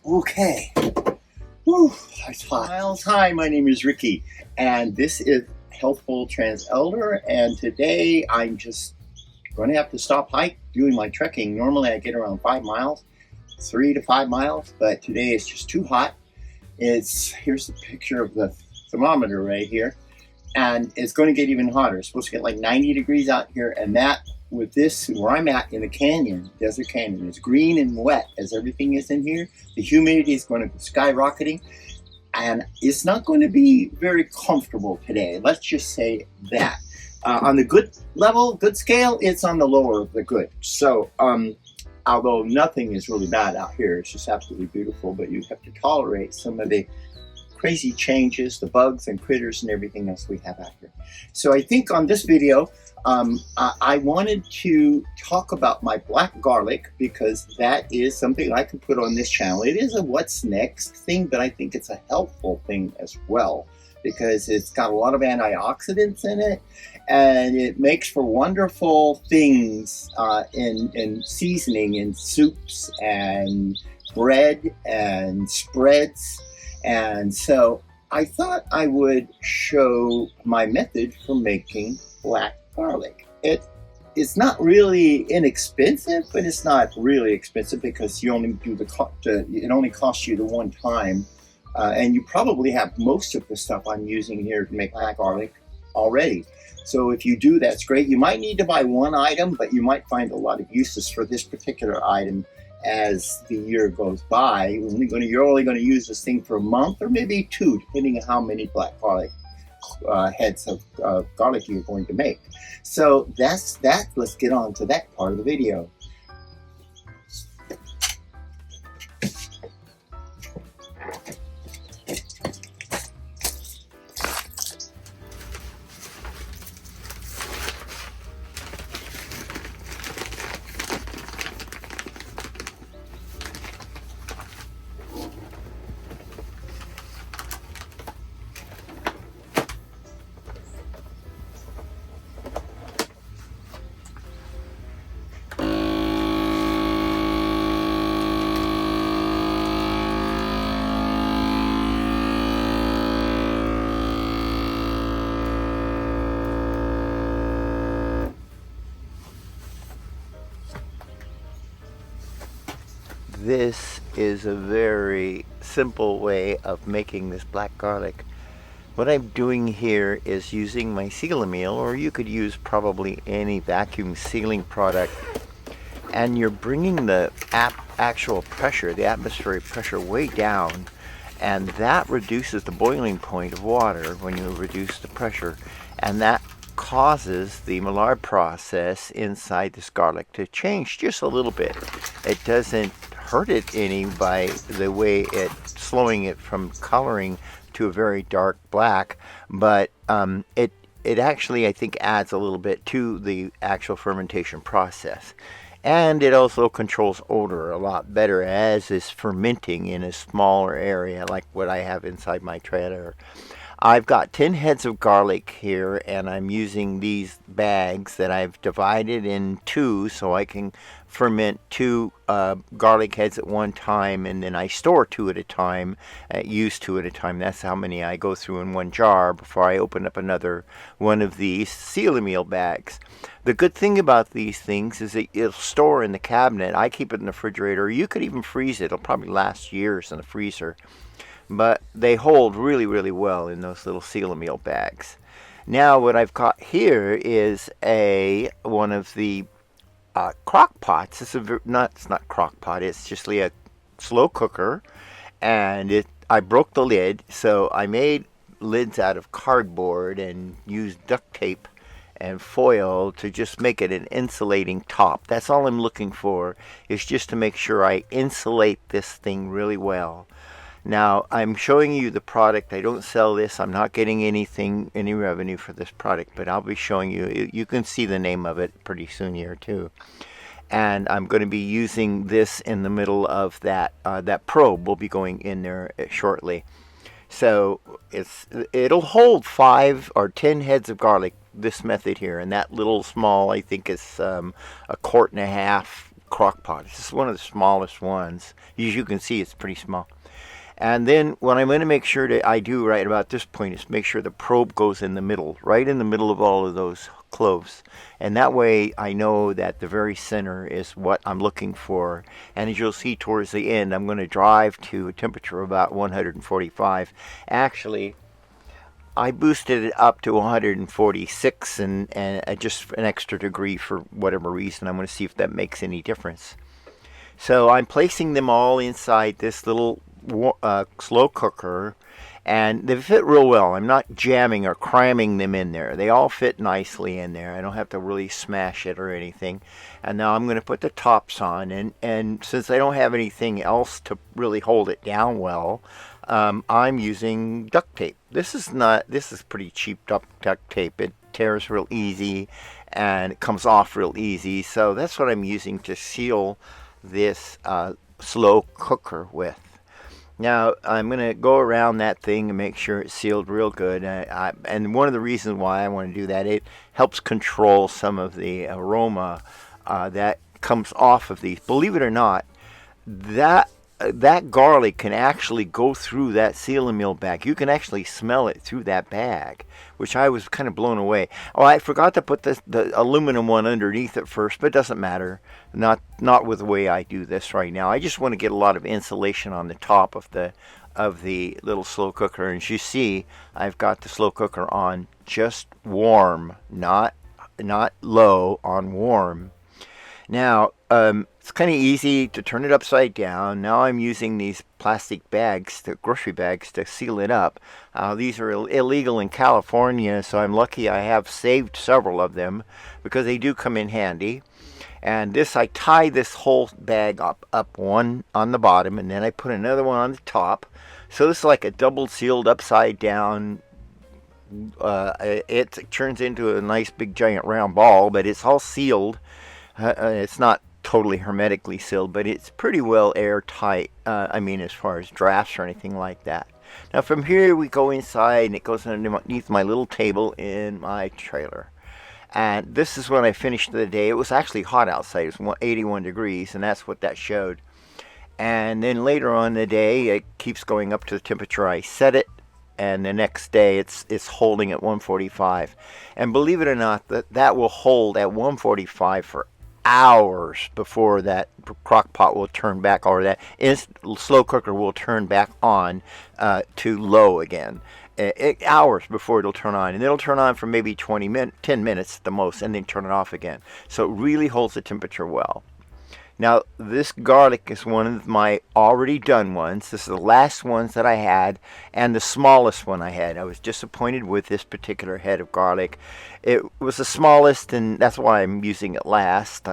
Okay. Whew, it's hot. Miles, hi, my name is Ricky, and this is Healthful Trans Elder, and today I'm just going to have to stop doing my trekking. Normally I get around 5 miles, 3 to 5 miles, but today it's just too hot. Here's the picture of the thermometer right here, and it's going to get even hotter. It's supposed to get like 90 degrees out here, and that with this, where I'm at in the canyon, desert canyon, it's green and wet as everything is in here. The humidity is going to go skyrocketing, and it's not going to be very comfortable today. Let's just say that. On the good level, good scale, it's on the lower of the good. So, although nothing is really bad out here, it's just absolutely beautiful, but you have to tolerate some of the crazy changes, the bugs and critters and everything else we have out here. So I think on this video, I wanted to talk about my black garlic, because that is something I can put on this channel. It is a what's next thing, but I think it's a helpful thing as well, because it's got a lot of antioxidants in it, and it makes for wonderful things in seasoning, in soups and bread and spreads. And so I thought I would show my method for making black garlic. It's not really inexpensive, but it's not really expensive, because you only do it only costs you the one time, and you probably have most of the stuff I'm using here to make black garlic already. So if you do, that's great. You might need to buy one item, but you might find a lot of uses for this particular item as the year goes by. You're only going to use this thing for a month or maybe 2, depending on how many black garlic heads of garlic you're going to make. So that's that. Let's get on to that part of the video. This is a very simple way of making this black garlic. What I'm doing here is using my Seal-A-Meal, or you could use probably any vacuum sealing product, and you're bringing the actual pressure, the atmospheric pressure, way down, and that reduces the boiling point of water when you reduce the pressure, and that causes the Maillard process inside this garlic to change just a little bit. It doesn't hurt it any by the way it's slowing it from coloring to a very dark black, but it actually, I think, adds a little bit to the actual fermentation process. And it also controls odor a lot better as it's fermenting in a smaller area like what I have inside my trailer. I've got 10 heads of garlic here, and I'm using these bags that I've divided in 2 so I can ferment 2 garlic heads at one time, and then I store 2 at a time, use 2 at a time. That's how many I go through in one jar before I open up another one of these Seal-A-Meal bags. The good thing about these things is that it'll store in the cabinet. I keep it in the refrigerator. You could even freeze it. It'll probably last years in the freezer. But they hold really, really well in those little Seal-A-Meal bags. Now what I've got here is one of the crock pots. It's not crock pot. It's just a slow cooker, and I broke the lid, so I made lids out of cardboard and used duct tape and foil to just make it an insulating top. That's all I'm looking for, is just to make sure I insulate this thing really well. Now, I'm showing you the product. I don't sell this. I'm not getting any revenue for this product, but I'll be showing you. You can see the name of it pretty soon here too. And I'm going to be using this in the middle of that probe. Will be going in there shortly. So it'll hold 5 or 10 heads of garlic, this method here. And that little small, I think, is a quart and a half crock pot. This is one of the smallest ones. As you can see, it's pretty small. And then what I'm going to make sure that I do right about this point is make sure the probe goes in the middle, right in the middle of all of those cloves. And that way I know that the very center is what I'm looking for. And as you'll see towards the end, I'm going to drive to a temperature of about 145. Actually, I boosted it up to 146 and just an extra degree for whatever reason. I'm going to see if that makes any difference. So I'm placing them all inside this little slow cooker, and they fit real well. I'm not jamming or cramming them in there. They all fit nicely in there. I don't have to really smash it or anything. And now I'm going to put the tops on, and since I don't have anything else to really hold it down well, I'm using duct tape. This is pretty cheap duct tape. It tears real easy and it comes off real easy. So that's what I'm using to seal this slow cooker with. Now I'm going to go around that thing and make sure it's sealed real good. And one of the reasons why I want to do that, it helps control some of the aroma that comes off of these. Believe it or not, that garlic can actually go through that seal meal bag. You can actually smell it through that bag, which I was kind of blown away. Oh, I forgot to put the aluminum one underneath it first, but it doesn't matter. Not with the way I do this right now. I just want to get a lot of insulation on the top of the little slow cooker. And as you see, I've got the slow cooker on just warm, not low, on warm. Now, it's kind of easy to turn it upside down. Now I'm using these plastic bags, the grocery bags, to seal it up. These are illegal in California, so I'm lucky I have saved several of them because they do come in handy. And I tie this whole bag up one on the bottom, and then I put another one on the top. So this is like a double sealed upside down. It turns into a nice big giant round ball, but it's all sealed. It's not totally hermetically sealed, but it's pretty well airtight. As far as drafts or anything like that. Now from here we go inside, and it goes underneath my little table in my trailer. And this is when I finished the day. It was actually hot outside. It was 81 degrees, and that's what that showed. And then later on in the day, it keeps going up to the temperature I set it. And the next day, it's holding at 145. And believe it or not, that will hold at 145 for hours before that crock pot will turn back, or that slow cooker will turn back on to low again. Hours before it'll turn on, and it'll turn on for maybe 10 minutes at the most, and then turn it off again. So it really holds the temperature well. Now this garlic is one of my already done ones. This is the last ones that I had, and the smallest one I had. I was disappointed with this particular head of garlic. It was the smallest, and that's why I'm using it last.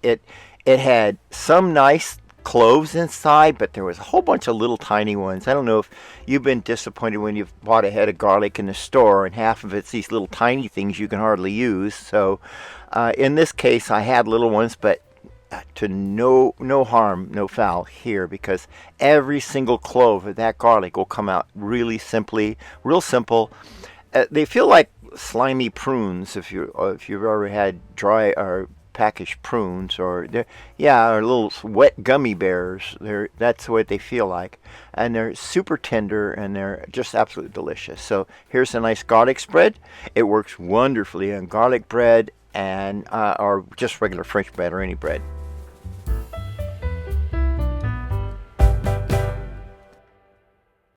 It had some nice cloves inside, but there was a whole bunch of little tiny ones. I don't know if you've been disappointed when you've bought a head of garlic in the store and half of it's these little tiny things you can hardly use. So in this case I had little ones, but to no harm, no foul here, because every single clove of that garlic will come out really simply, real simple. They feel like slimy prunes if you've ever had dry or packaged prunes, or little wet gummy bears. That's what they feel like, and they're super tender, and they're just absolutely delicious. So here's a nice garlic spread. It works wonderfully on garlic bread and or just regular French bread or any bread.